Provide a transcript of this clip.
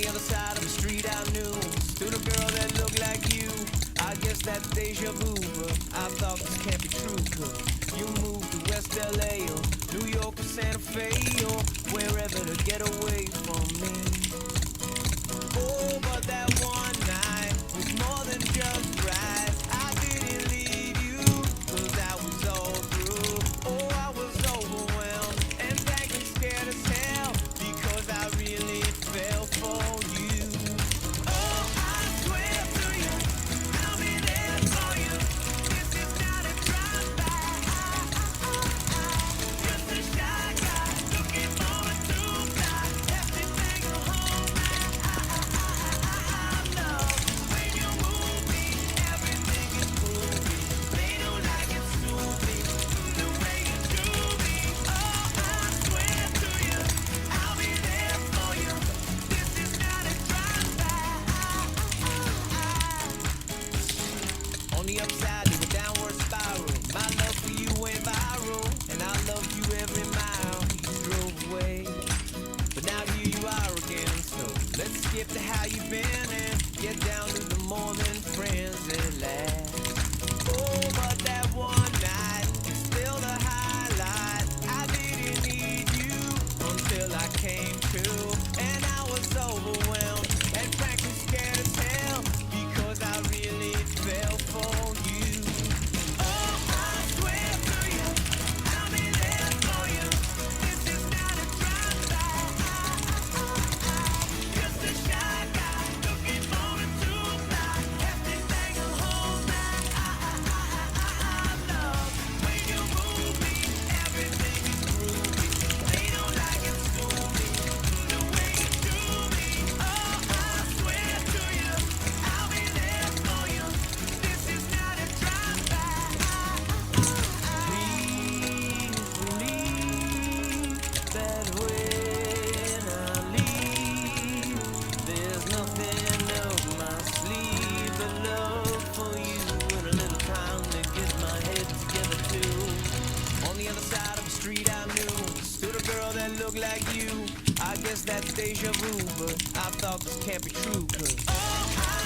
the other side of the street I knew stood a girl that looked like you. I guess that's deja vu, but I thought this can't be true, cause you moved to West LA or New York or Santa Fe or wherever to get away from me. Oh, but that one night was more than just right. I didn't leave you, cause I was all through. Oh, I was overwhelmed and frankly scared as hell, because I really fell for you. Oh, I swear to you, I'll be there for you. This is not a drive-by. Just a shy guy looking for a two-fly. Everything will hold my love. When you move me, everything is groovy. They don't like it snoopy, the way you do me. Oh, I swear to you, I'll be there for you. This is not a drive-by. On the upside of a downward spiral, my love for you went viral, and I loved you every mile you drove away. But now here you are again, so let's skip to how you've been and get down to the more than friends at last. Oh, but that one night is still the highlight. I didn't need you until I came to, and I was overwhelmed and frankly scared as hell, because I really fell for you. Oh, I swear to you, I'll be there for you. This is not a drive-by. Just a shy guy looking for a two-fly. Everything will hold my love. When you move me, everything is groovy. They don't like it snoopy, the way you do me. Oh, I swear to you, I'll be there for you. This is not a drive-by. Please believe that when I leave, there's nothing up my sleeve but love for you and a little time to get my head together too. On the other side of the street I knew stood a girl that looked like you. I guess that's deja vu, but I thought this can't be true, cause oh, I